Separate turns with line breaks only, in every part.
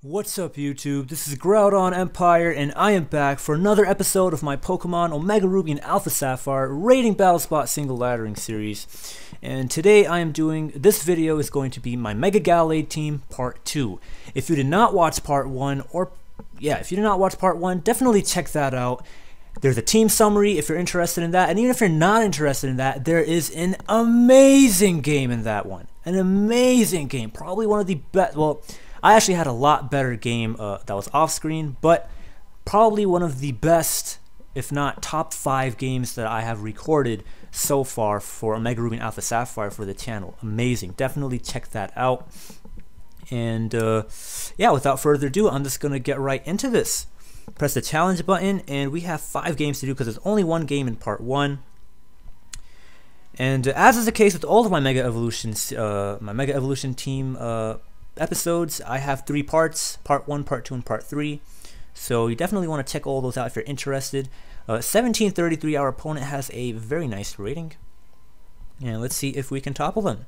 What's up YouTube, this is GroudonEmpire and I am back for another episode of my Pokemon Omega Ruby and Alpha Sapphire Raiding Battle Spot Single Laddering series. And today I am doing, this video is going to be my Mega Gallade team part 2. If you did not watch part 1, if you did not watch part 1, definitely check that out. There's a team summary if you're interested in that, and even if you're not interested in that, there is an amazing game in that one. An amazing game, probably one of the best, well, I actually had a lot better game that was off screen, but probably one of the best, if not top 5 games that I have recorded so far for Omega Ruby and Alpha Sapphire for the channel. Amazing. Definitely check that out. And yeah, without further ado, I'm just going to get right into this. Press the challenge button, and we have 5 games to do because there's only one game in part 1. And as is the case with all of my Mega Evolution team episodes, I have 3 parts: part 1, part 2, and part 3. So you definitely want to check all those out if you're interested. 1733, our opponent has a very nice rating, and let's see if we can topple them.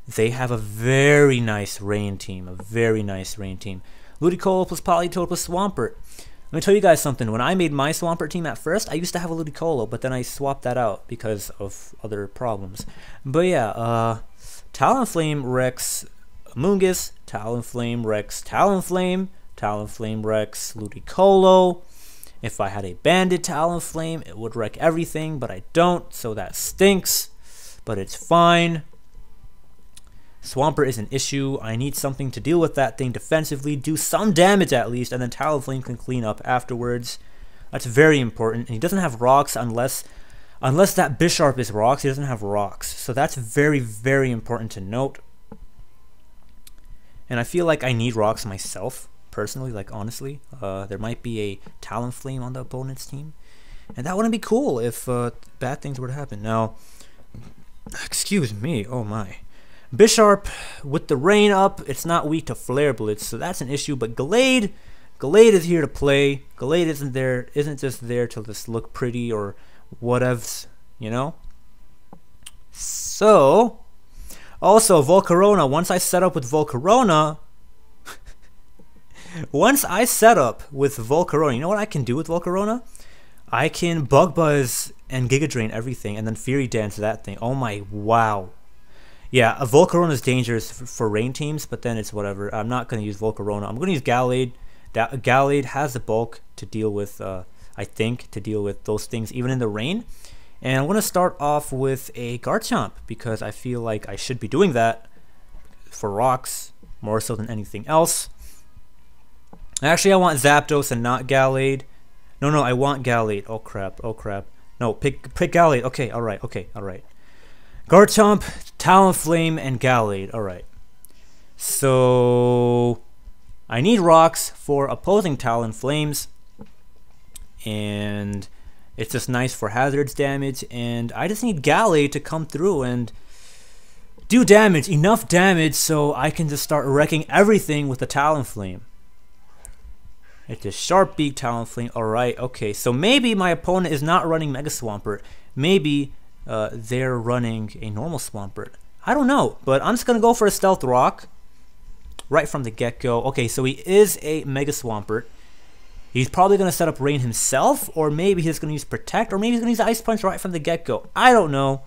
They have a very nice rain team, Ludicolo plus Politoed plus Swampert. Let me tell you guys something. When I made my Swampert team at first, I used to have a Ludicolo, but then I swapped that out because of other problems. But yeah, Talonflame, Rex, Mungus, Talonflame, Rex, Talonflame, Talonflame, Rex, Ludicolo. If I had a banded Talonflame, it would wreck everything, but I don't, so that stinks. But it's fine. Swampert is an issue. I need something to deal with that thing defensively, do some damage at least, and then Talonflame can clean up afterwards. That's very important. And he doesn't have rocks unless that Bisharp is rocks. He doesn't have rocks. So that's very, very important to note. And I feel like I need rocks myself, personally, like honestly. There might be a Talonflame on the opponent's team, and that wouldn't be cool if bad things were to happen. Now, excuse me, oh my. Bisharp, with the rain up, it's not weak to Flare Blitz, so that's an issue, but Gallade is here to play. Gallade isn't just there to just look pretty or whatevs, you know? So, also, Volcarona, once I set up with Volcarona, you know what I can do with Volcarona? I can Bug Buzz and Giga Drain everything, and then Fury Dance that thing. Oh my, wow. Yeah, Volcarona is dangerous for rain teams, but then it's whatever. I'm not going to use Volcarona. I'm going to use Gallade. Gallade has the bulk to deal with, I think, to deal with those things even in the rain. And I'm going to start off with a Garchomp because I feel like I should be doing that for rocks more so than anything else. Actually, I want Zapdos and not Gallade. No, I want Gallade. Oh crap, oh crap. No, pick Gallade. Okay, alright. Garchomp, Talonflame, and Gallade. Alright. So, I need rocks for opposing Talonflames. And it's just nice for hazards damage, and I just need Gallade to come through and do damage, enough damage so I can just start wrecking everything with the Talonflame. It's a Sharp Beak Talonflame. Alright, okay, so maybe my opponent is not running Mega Swampert. Maybe they're running a normal Swampert. I don't know, but I'm just going to go for a Stealth Rock right from the get-go. Okay, so he is a Mega Swampert. He's probably going to set up Rain himself, or maybe he's going to use Protect, or maybe he's going to use Ice Punch right from the get-go. I don't know.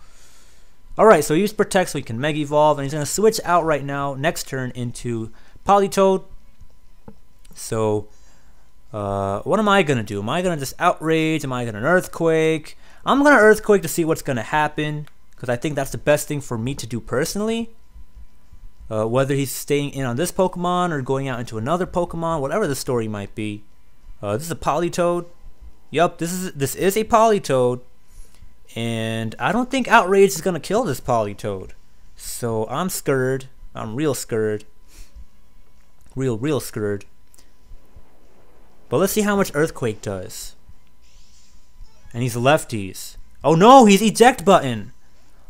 Alright, so he used Protect so he can Mega Evolve, and he's going to switch out right now, next turn, into Politoed. So, what am I going to do? Am I going to just Outrage? Am I going to Earthquake? I'm going to Earthquake to see what's going to happen, because I think that's the best thing for me to do personally. Whether he's staying in on this Pokemon, or going out into another Pokemon, whatever the story might be. This is a Politoed. Yup, this is a Politoed, and I don't think Outrage is gonna kill this Politoed. So I'm scared. I'm real scared. Real scared. But let's see how much Earthquake does. And he's lefties. Oh no, he's Eject Button.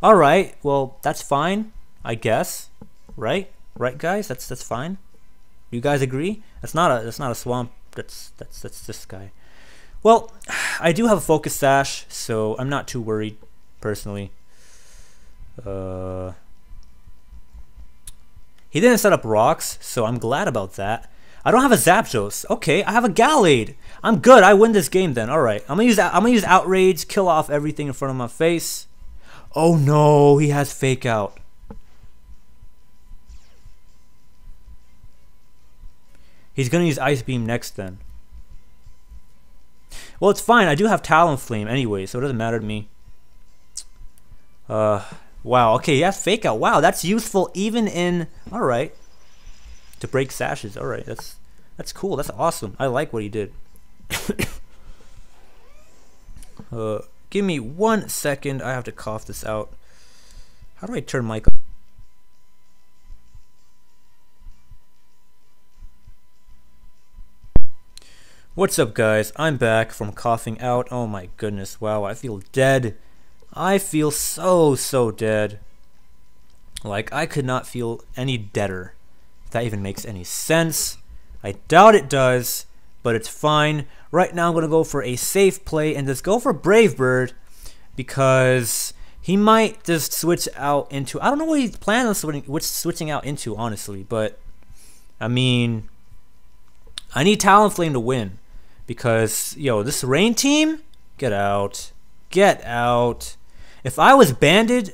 All right, well that's fine, I guess. Right, guys. That's fine. You guys agree? That's not a swamp. That's this guy. Well, I do have a Focus Sash, so I'm not too worried, personally. He didn't set up rocks, so I'm glad about that. I don't have a Zapdos. Okay, I have a Gallade. I'm good. I win this game then. All right. I'm gonna use Outrage, kill off everything in front of my face. Oh no, he has Fake Out. He's gonna use Ice Beam next then. Well, it's fine. I do have Talonflame anyway, so it doesn't matter to me. Wow. Okay, he has Fake Out. Wow, that's useful even in. All right. To break sashes. All right, that's cool. That's awesome. I like what he did. Give me 1 second. I have to cough this out. How do I turn mic on? What's up, guys? I'm back from coughing out. Oh my goodness. Wow, I feel dead. I feel so dead. Like, I could not feel any deader. If that even makes any sense. I doubt it does, but it's fine. Right now I'm going to go for a safe play and just go for Brave Bird because he might just switch out into... I don't know what he plans on switching out into, honestly, but I mean, I need Talonflame to win because, yo, this Rain team, get out. Get out. If I was banded,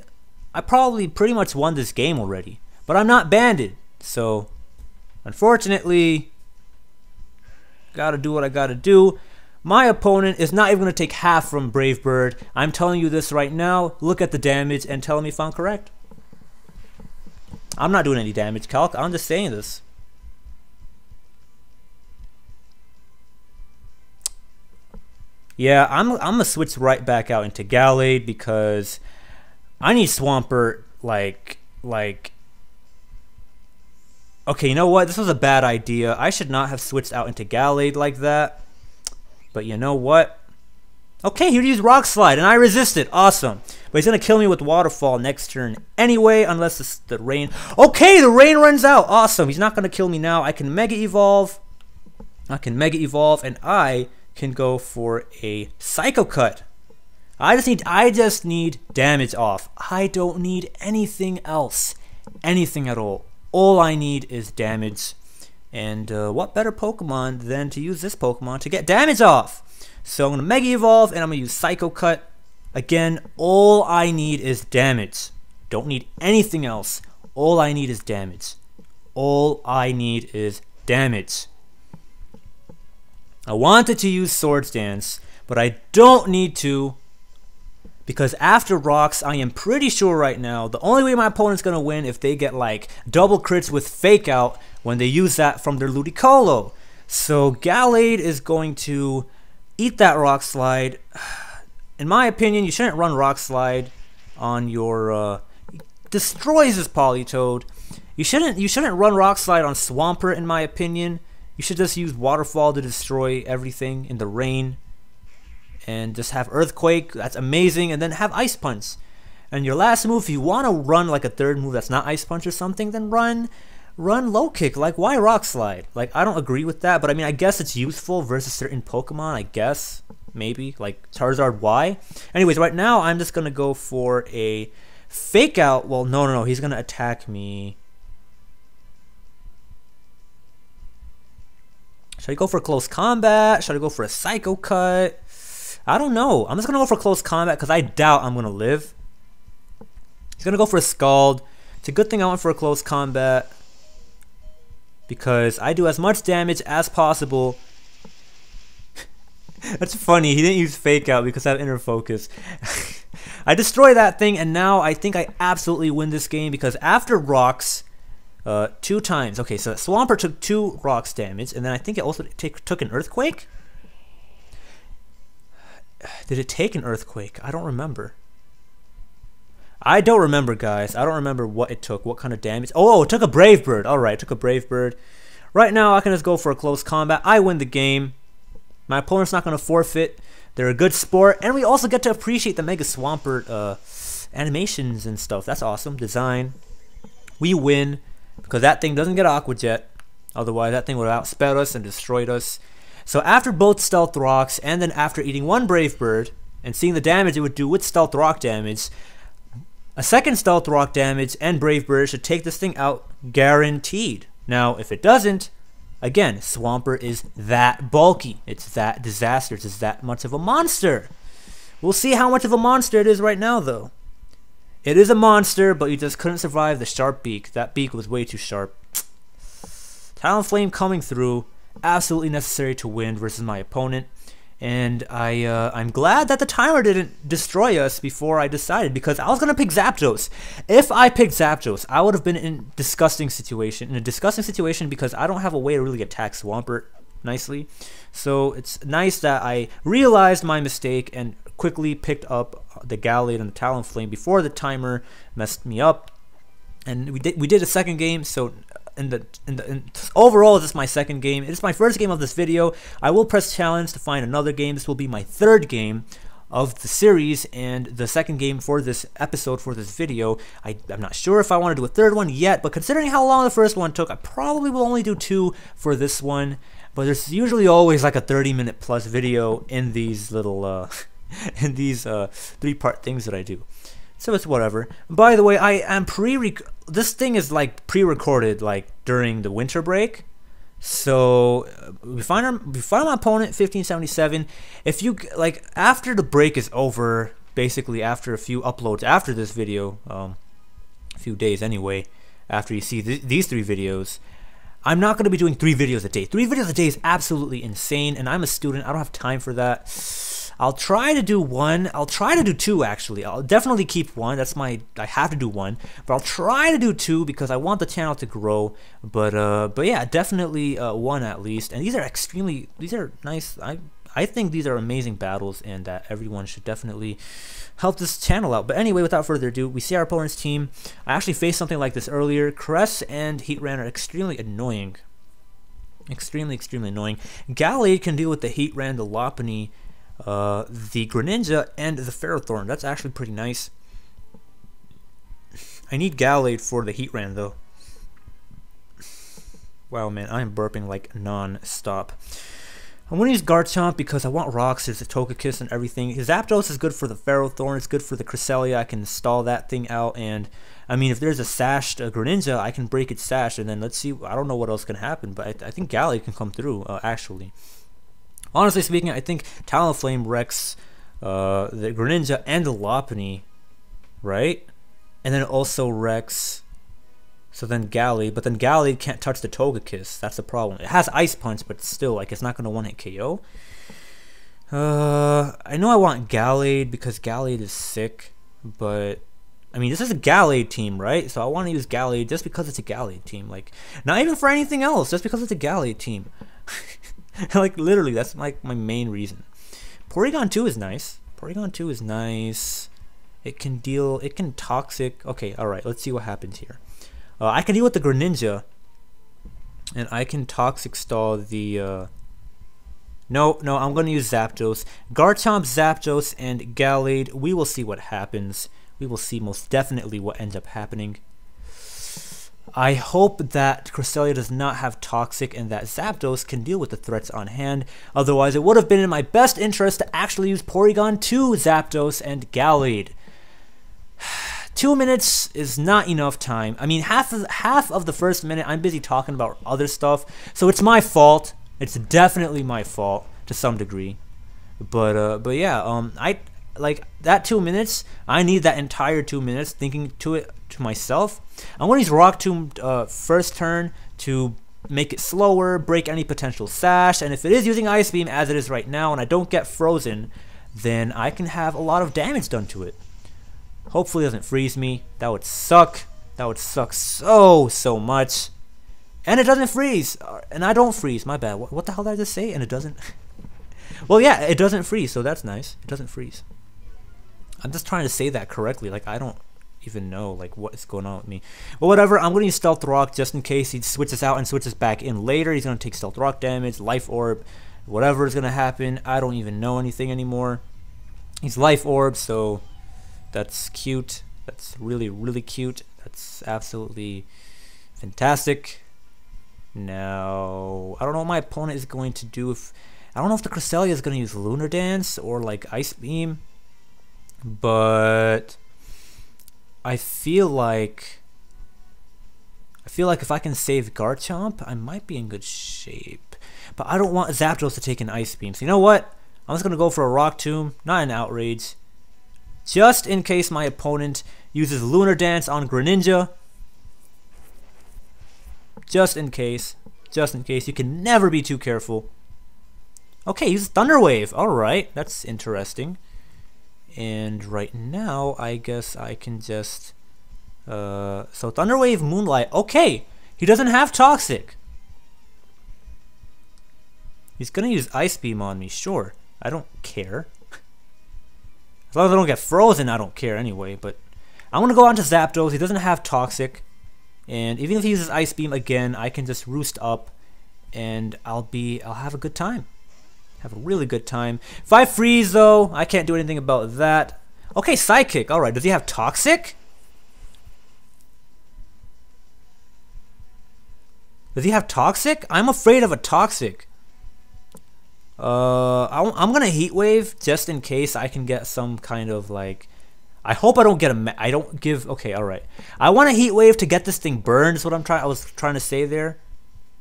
I probably pretty much won this game already, but I'm not banded, so unfortunately, gotta do what I gotta do. My opponent is not even gonna take half from Brave Bird. I'm telling you this right now. Look at the damage and tell me if I'm correct. I'm not doing any damage, Calc. I'm just saying this. Yeah, I'm gonna switch right back out into Gallade because I need Swampert like. Okay, you know what? This was a bad idea. I should not have switched out into Gallade like that. But you know what? Okay, he used Rock Slide, and I resisted. Awesome. But he's going to kill me with Waterfall next turn anyway, unless the Rain... Okay, the Rain runs out. Awesome. He's not going to kill me now. I can Mega Evolve. And I can go for a Psycho Cut. I just need damage off. I don't need anything else. Anything at all. All I need is damage, and what better Pokemon than to use this Pokemon to get damage off? So I'm going to Mega Evolve, and I'm going to use Psycho Cut. Again, all I need is damage. Don't need anything else. All I need is damage. All I need is damage. I wanted to use Swords Dance, but I don't need to. Because after Rocks, I am pretty sure right now, the only way my opponent's going to win if they get like double crits with Fake Out when they use that from their Ludicolo. So Gallade is going to eat that Rock Slide. In my opinion, you shouldn't run Rock Slide on your... destroys this Politoed. You shouldn't run Rock Slide on Swampert, in my opinion. You should just use Waterfall to destroy everything in the rain. And just have Earthquake, that's amazing, and then have Ice Punch. And your last move, if you want to run like a third move that's not Ice Punch or something, then run Low Kick. Like, why Rock Slide? Like, I don't agree with that, but I mean, I guess it's useful versus certain Pokemon, I guess. Maybe, like Charizard Y. Anyways, right now, I'm just going to go for a Fake Out. Well, no, he's going to attack me. Should I go for Close Combat? Should I go for a Psycho Cut? I don't know. I'm just going to go for Close Combat because I doubt I'm going to live. He's going to go for a Scald. It's a good thing I went for a Close Combat because I do as much damage as possible. That's funny. He didn't use Fake Out because I have Inner Focus. I destroy that thing, and now I think I absolutely win this game because after Rocks, 2 times. Okay, so Swampert took 2 Rocks damage, and then I think it also took an Earthquake. Did it take an Earthquake? I don't remember. I don't remember, guys. I don't remember what it took, what kind of damage. Oh, it took a Brave Bird. Alright, it took a Brave Bird. Right now, I can just go for a Close Combat. I win the game. My opponent's not going to forfeit. They're a good sport. And we also get to appreciate the Mega Swampert animations and stuff. That's awesome. Design. We win because that thing doesn't get Aqua Jet. Otherwise, that thing would have outsped us and destroyed us. So after both Stealth Rocks, and then after eating 1 Brave Bird, and seeing the damage it would do with Stealth Rock damage, a second Stealth Rock damage and Brave Bird should take this thing out guaranteed. Now, if it doesn't, Again, Swampert is that bulky. It's that disastrous. It's that much of a monster. We'll see how much of a monster it is right now, though. It is a monster, but you just couldn't survive the sharp beak. That beak was way too sharp. Talonflame coming through. Absolutely necessary to win versus my opponent. And I'm glad that the timer didn't destroy us before I decided, because I was gonna pick Zapdos. If I picked Zapdos, I would have been in a disgusting situation because I don't have a way to really attack Swampert nicely. So it's nice that I realized my mistake and quickly picked up the Gallade and the Talonflame before the timer messed me up. And we did a second game, so overall, this is my second game. It is my first game of this video. I will press challenge to find another game. This will be my third game of the series and the second game for this episode, for this video. I'm not sure if I want to do a third one yet, but considering how long the first one took, I probably will only do 2 for this one. But there's usually always like a 30-minute plus video in these little in these 3-part things that I do. So it's whatever. By the way, I am this thing is like pre-recorded like during the winter break. So we find my opponent 1577. If you like after the break is over, basically after a few uploads after this video, a few days anyway, after you see these 3 videos, I'm not going to be doing 3 videos a day. 3 videos a day is absolutely insane, and I'm a student. I don't have time for that. I'll try to do 1. I'll try to do 2 actually. I'll definitely keep 1. I have to do 1. But I'll try to do 2 because I want the channel to grow. But yeah, definitely 1 at least. And these are nice. I think these are amazing battles, and that everyone should definitely help this channel out. But anyway, without further ado, we see our opponent's team. I actually faced something like this earlier. Cress and Heatran are extremely annoying. Extremely annoying. Gallade can deal with the Heatran, the Lopunny, the Greninja, and the Ferrothorn. That's actually pretty nice. I need Gallade for the Heatran though. Wow, man, I am burping like non-stop. I'm going to use Garchomp because I want rocks. There's a Togekiss and everything. Zapdos is good for the Ferrothorn. It's good for the Cresselia. I can stall that thing out. And, I mean, if there's a sashed Greninja, I can break its sash. And then let's see. I don't know what else can happen. But I think Gallade can come through, actually. Honestly speaking, I think Talonflame wrecks the Greninja and the Lopunny, right? And then it also wrecks, so then Gallade, but then Gallade can't touch the Togekiss. That's the problem. It has Ice Punch, but still, like, it's not going to one-hit KO. I know I want Gallade because Gallade is sick, but I mean, this is a Gallade team, right? So I want to use Gallade just because it's a Gallade team. Like, not even for anything else, just because it's a Gallade team. Like, literally, that's like my main reason. Porygon 2 is nice. Porygon 2 is nice. It can toxic. Okay, alright, let's see what happens here. I can deal with the Greninja. And I can toxic stall the, No, I'm going to use Zapdos. Garchomp, Zapdos, and Gallade. We will see what happens. We will see most definitely what ends up happening. I hope that Cresselia does not have Toxic and that Zapdos can deal with the threats on hand. Otherwise, it would have been in my best interest to actually use Porygon 2, Zapdos, and Gallade. 2 minutes is not enough time. I mean, half of the first minute, I'm busy talking about other stuff. So it's my fault. It's definitely my fault to some degree. But yeah, I like that 2 minutes. I need that entire 2 minutes thinking to myself. I'm going to use Rock Tomb first turn to make it slower, break any potential sash, and if it is using Ice Beam as it is right now and I don't get frozen, then I can have a lot of damage done to it. Hopefully it doesn't freeze me. That would suck. That would suck so much. And it doesn't freeze. And I don't freeze. My bad. What the hell did I just say? And it doesn't... Well, yeah, it doesn't freeze, so that's nice. It doesn't freeze. I'm just trying to say that correctly. Like, I don't even know like what is going on with me. But whatever, I'm going to use Stealth Rock just in case he switches out and switches back in later. He's going to take Stealth Rock damage, Life Orb, whatever is going to happen. I don't even know anything anymore. He's Life Orb, so that's cute. That's really cute. That's absolutely fantastic. Now, I don't know what my opponent is going to do. I don't know if the Cresselia is going to use Lunar Dance or like Ice Beam, but I feel like I feel like if I can save Garchomp, I might be in good shape. But I don't want Zapdos to take an Ice Beam. So you know what? I'm just going to go for a Rock Tomb, not an Outrage. Just in case my opponent uses Lunar Dance on Greninja. Just in case. Just in case. You can never be too careful. Okay, use Thunder Wave. Alright, that's interesting. And right now, I guess I can just... so Thunder Wave, Moonlight. Okay, he doesn't have Toxic. He's gonna use Ice Beam on me, sure. I don't care. As long as I don't get frozen, I don't care anyway. But I'm gonna go on to Zapdos. He doesn't have Toxic. And even if he uses Ice Beam again, I can just roost up and I'll have a good time. Have a really good time. If I freeze though, I can't do anything about that. Okay, Psychic. Alright, does he have Toxic? Does he have Toxic? I'm afraid of a Toxic. I'm gonna Heat Wave just in case I can get some kind of like... I hope I don't get a... I don't give... Okay, alright. I want a Heat Wave to get this thing burned is what I was trying to say there.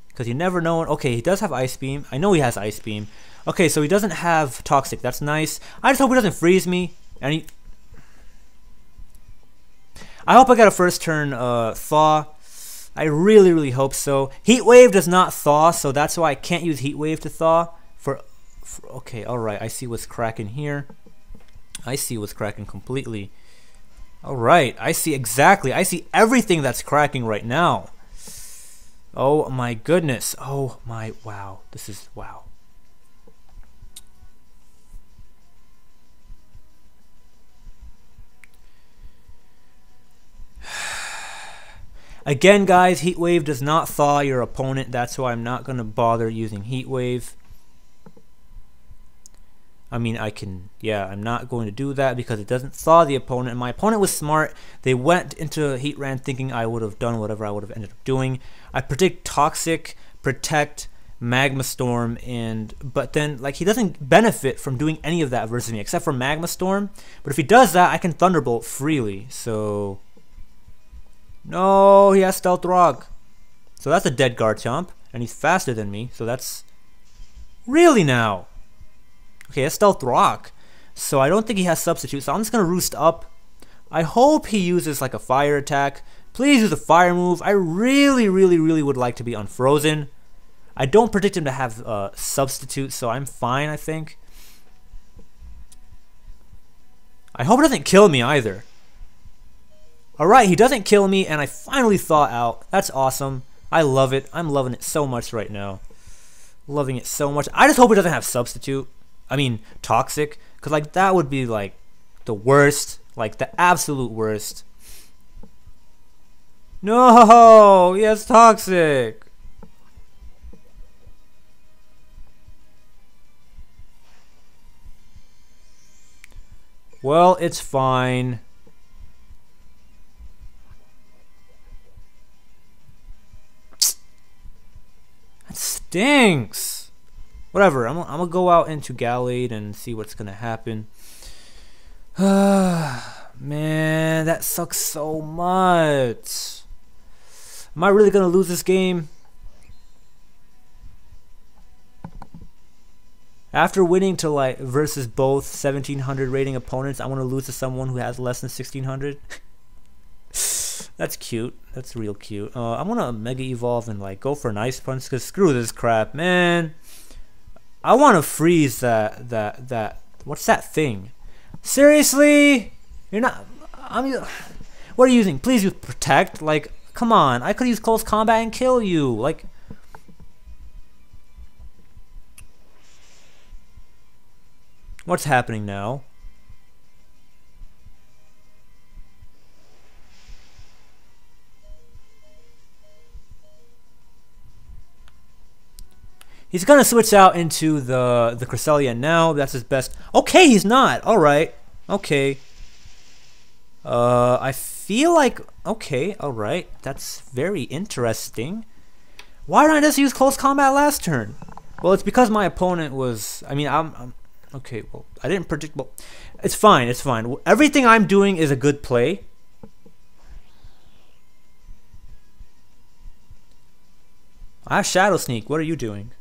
Because you never know... Okay, he does have Ice Beam. I know he has Ice Beam. Okay, so he doesn't have Toxic. That's nice. I just hope he doesn't freeze me. And I hope I get a first turn Thaw. I really, really hope so. Heat Wave does not thaw, so that's why I can't use Heat Wave to thaw. Okay, alright, I see what's cracking here. I see what's cracking completely. Alright, I see exactly. I see everything that's cracking right now. Oh my goodness. Oh my, wow. This is, wow. Again, guys, Heat Wave does not thaw your opponent. That's why I'm not going to bother using Heat Wave. I mean, I'm not going to do that because it doesn't thaw the opponent. And my opponent was smart. They went into Heatran thinking I would have done whatever I would have ended up doing. I predict Toxic, Protect, Magma Storm, but then like he doesn't benefit from doing any of that versus me except for Magma Storm. But if he does that, I can Thunderbolt freely. So... No, he has Stealth Rock. So that's a dead Garchomp. And he's faster than me. So that's... Really now? Okay, that's Stealth Rock. So I don't think he has Substitute. So I'm just going to Roost up. I hope he uses like a Fire attack. Please use a Fire move. I really, really, really would like to be unfrozen. I don't predict him to have Substitute. So I'm fine, I think. I hope it doesn't kill me either. Alright, he doesn't kill me, and I finally thaw out. That's awesome. I love it. I'm loving it so much right now. Loving it so much. I just hope it doesn't have Substitute. I mean, Toxic. Because, like, that would be, like, the worst. Like, the absolute worst. No! He has Toxic! Well, it's fine. Stinks. Whatever. I'm gonna go out into Gallade and see what's gonna happen. Man, that sucks so much. Am I really gonna lose this game? After winning to like versus both 1700 rating opponents, I want to lose to someone who has less than 1600. That's cute. That's real cute. I'm gonna Mega Evolve and like go for an Ice Punch because screw this crap, man. I want to freeze that. What's that thing? Seriously? You're not. What are you using? Please use Protect. Like, come on. I could use Close Combat and kill you. Like. What's happening now? He's gonna switch out into the Cresselia now. That's his best. Okay, he's not. All right. Okay. I feel like okay. All right. That's very interesting. Why didn't I just use Close Combat last turn? Well, it's because my opponent was. I mean, I'm okay. Well, I didn't predict. Well, it's fine. It's fine. Everything I'm doing is a good play. I have Shadow Sneak. What are you doing?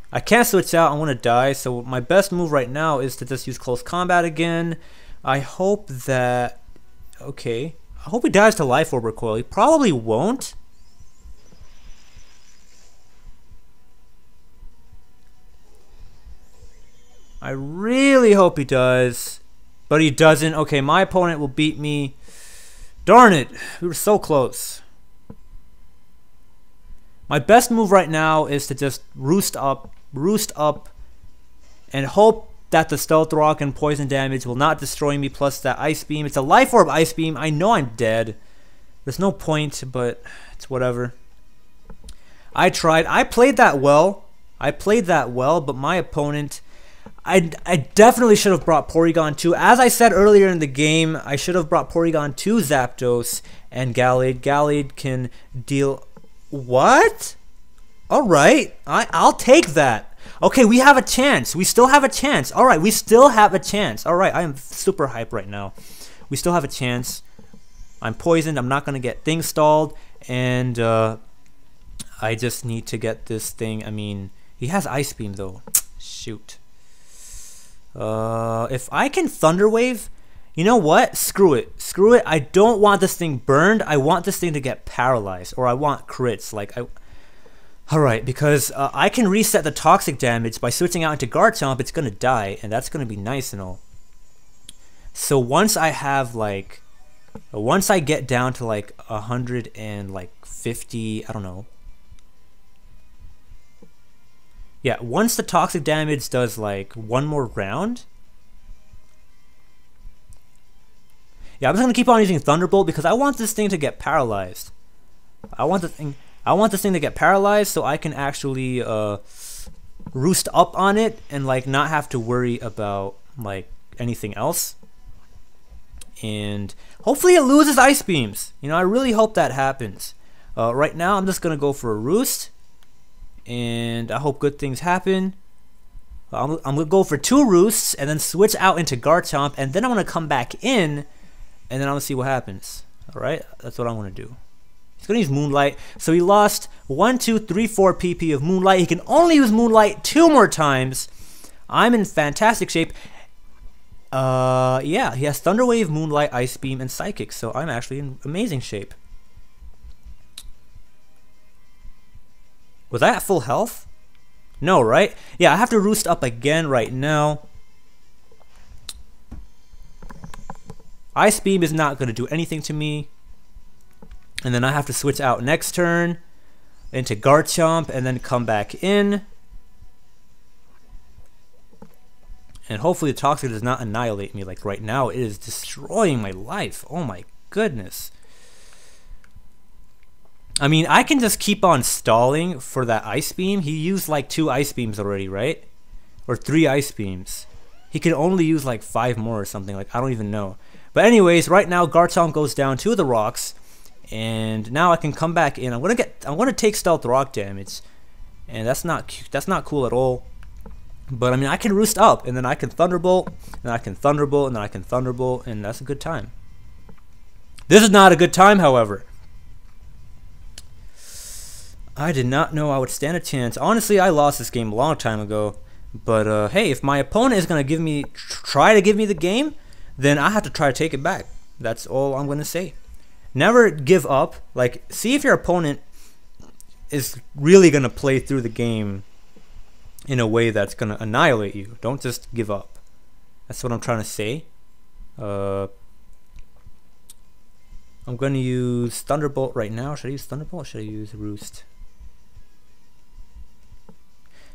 I can't switch out. I want to die. So my best move right now is to just use close combat again. I hope that... Okay. I hope he dies to Life Orb Recoil. He probably won't. I really hope he does. But he doesn't. Okay, my opponent will beat me. Darn it. We were so close. My best move right now is to just roost up, and hope that the Stealth Rock and poison damage will not destroy me, plus that Ice Beam. It's a Life Orb Ice Beam. I know I'm dead. There's no point, but it's whatever. I tried. I played that well. But my opponent... I definitely should have brought Porygon 2. As I said earlier in the game, I should have brought Porygon 2, Zapdos, and Gallade. Gallade can deal... What? Alright, I'll take that. Okay, we have a chance. We still have a chance. Alright, we still have a chance. Alright, I am super hyped right now. We still have a chance. I'm poisoned. I'm not going to get things stalled. And I just need to get this thing. I mean, he has Ice Beam though. Shoot. If I can Thunder Wave, you know what? Screw it. Screw it. I don't want this thing burned. I want this thing to get paralyzed, or I want crits. Alright, because I can reset the toxic damage by switching out into Garchomp. It's gonna die, and that's gonna be nice and all. So once I have once I get down to 150, I don't know. Yeah, once the toxic damage does one more round. Yeah, I'm just gonna keep on using Thunderbolt because I want this thing to get paralyzed. I want this thing to get paralyzed so I can actually roost up on it and not have to worry about anything else. And hopefully it loses Ice Beams. You know, I really hope that happens. Right now I'm just gonna go for a roost. And I hope good things happen. I'm going to go for 2 roosts and then switch out into Garchomp. And then I'm going to come back in. And then I'm going to see what happens. Alright? That's what I'm going to do. He's going to use Moonlight. So he lost 1, 2, 3, 4 PP of Moonlight. He can only use Moonlight 2 more times. I'm in fantastic shape. Yeah, he has Thunder Wave, Moonlight, Ice Beam, and Psychic. So I'm actually in amazing shape. Was I at full health? No, right? Yeah, I have to roost up again right now. Ice Beam is not going to do anything to me. And then I have to switch out next turn into Garchomp and then come back in. And hopefully the Toxic does not annihilate me like right now. It is destroying my life. Oh my goodness. I mean, I can just keep on stalling for that Ice Beam. He used 2 Ice Beams already, right? Or 3 Ice Beams. He can only use 5 more or something. I don't even know. But anyways, right now Garchomp goes down to the rocks, and now I can come back in. I'm gonna take Stealth Rock damage, and that's not cool at all. But I mean, I can roost up, and then I can Thunderbolt, and I can Thunderbolt, and then I can Thunderbolt, and that's a good time. This is not a good time, however. I did not know I would stand a chance. Honestly, I lost this game a long time ago. But hey, if my opponent is gonna try to give me the game, then I have to try to take it back. That's all I'm gonna say. Never give up. See if your opponent is really gonna play through the game in a way that's gonna annihilate you. Don't just give up. That's what I'm trying to say. I'm gonna use Thunderbolt right now. Should I use Thunderbolt or should I use Roost?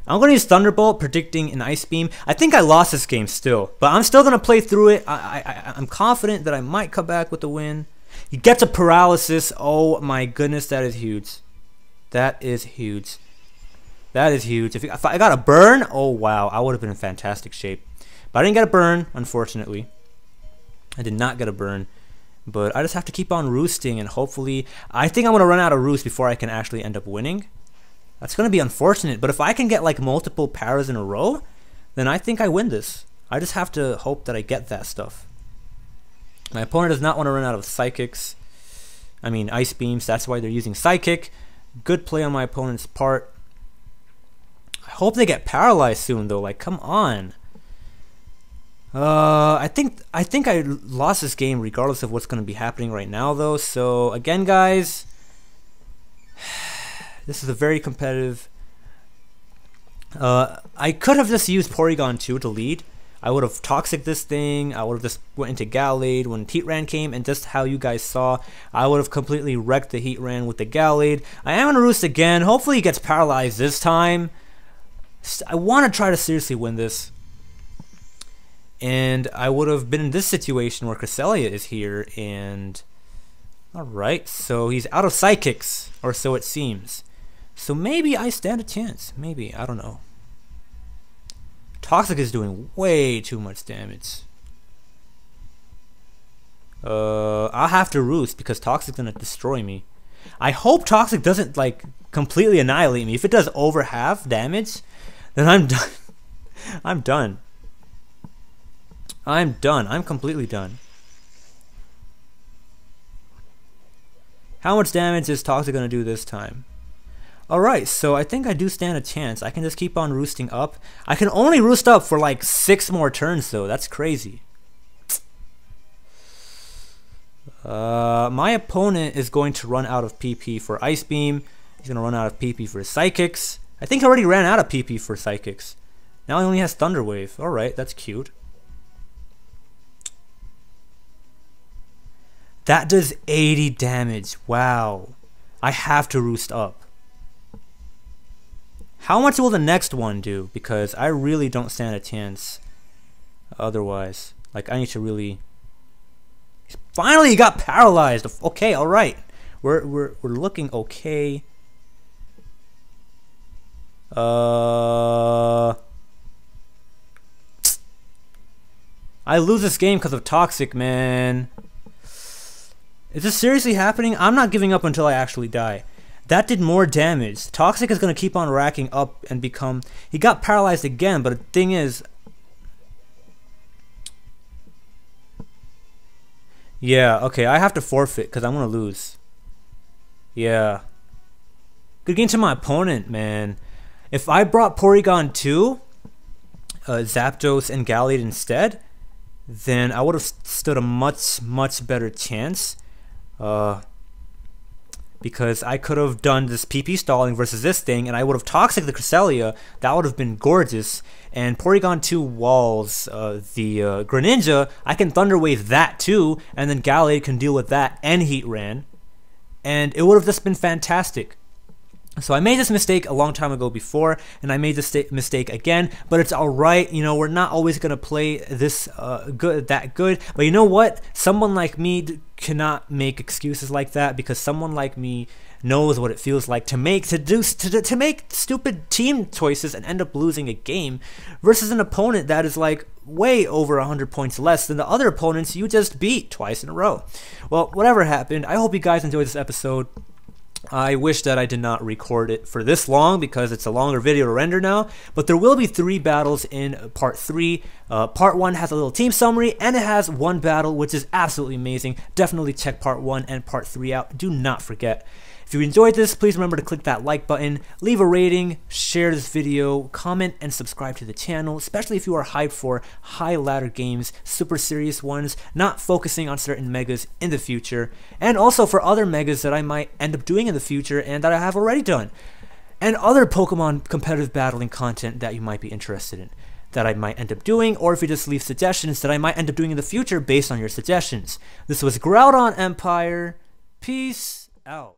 I'm going to use Thunderbolt, predicting an Ice Beam. I think I lost this game still, but I'm still going to play through it. I'm confident that I might come back with a win. He gets a paralysis. Oh my goodness, that is huge. That is huge. That is huge. If I got a burn, oh wow, I would have been in fantastic shape. But I didn't get a burn, unfortunately. I did not get a burn. But I just have to keep on roosting, and hopefully, I think I'm going to run out of roost before I can actually end up winning. That's going to be unfortunate, but if I can get like multiple paras in a row, then I think I win this. I just have to hope that I get that stuff. My opponent does not want to run out of psychics. I mean ice beams, that's why they're using psychic. Good play on my opponent's part. I hope they get paralyzed soon though, like come on. I think I lost this game regardless of what's going to be happening right now though. So again guys, this is a very competitive. I could have just used Porygon 2 to lead. I would have toxic this thing. I would have just went into Gallade when Heatran came, and just how you guys saw, I would have completely wrecked the Heatran with the Gallade. I am gonna roost again. Hopefully he gets paralyzed this time. I want to try to seriously win this. And I would have been in this situation where Cresselia is here, and alright, so he's out of psychics, or so it seems. So maybe I stand a chance. Maybe, I don't know. Toxic is doing way too much damage. I'll have to roost because Toxic's gonna destroy me. I hope Toxic doesn't like completely annihilate me. If it does over half damage, then I'm done. I'm done. I'm done. I'm completely done. How much damage is Toxic gonna do this time? Alright, so I think I do stand a chance. I can just keep on roosting up. I can only roost up for like 6 more turns though. That's crazy. My opponent is going to run out of PP for Ice Beam. He's going to run out of PP for Psychics. I think he already ran out of PP for Psychics. Now he only has Thunder Wave. Alright, that's cute. That does 80 damage. Wow. I have to roost up. How much will the next one do? Because I really don't stand a chance otherwise. Like, I need to really... Finally, he got paralyzed! Okay, alright. We're looking okay. I lose this game because of Toxic, man. Is this seriously happening? I'm not giving up until I actually die. That did more damage. Toxic is going to keep on racking up and become... He got paralyzed again, but the thing is... Yeah, okay, I have to forfeit because I'm going to lose. Yeah. Good game to my opponent, man. If I brought Porygon 2, Zapdos, and Gallade instead, then I would have stood a much better chance. Because I could have done this PP stalling versus this thing, and I would have Toxic the Cresselia. That would have been gorgeous. And Porygon 2 walls the Greninja. I can Thunder Wave that too, and then Gallade can deal with that and Heatran. And it would have just been fantastic. So I made this mistake a long time ago before, and I made this mistake again, but it's alright. You know, we're not always going to play this that good, but you know what? Someone like me cannot make excuses like that, because someone like me knows what it feels like to make stupid team choices and end up losing a game versus an opponent that is like way over 100 points less than the other opponents you just beat twice in a row. Well, whatever happened, I hope you guys enjoyed this episode. I wish that I did not record it for this long because it's a longer video to render now, but there will be 3 battles in part 3. Part 1 has a little team summary, and it has 1 battle, which is absolutely amazing. Definitely check part 1 and part 3 out. Do not forget. If you enjoyed this, please remember to click that like button, leave a rating, share this video, comment, and subscribe to the channel, especially if you are hyped for high ladder games, super serious ones, not focusing on certain megas in the future, and also for other megas that I might end up doing in the future and that I have already done, and other Pokemon competitive battling content that you might be interested in, that I might end up doing, or if you just leave suggestions that I might end up doing in the future based on your suggestions. This was GroudonEmpire. Peace out.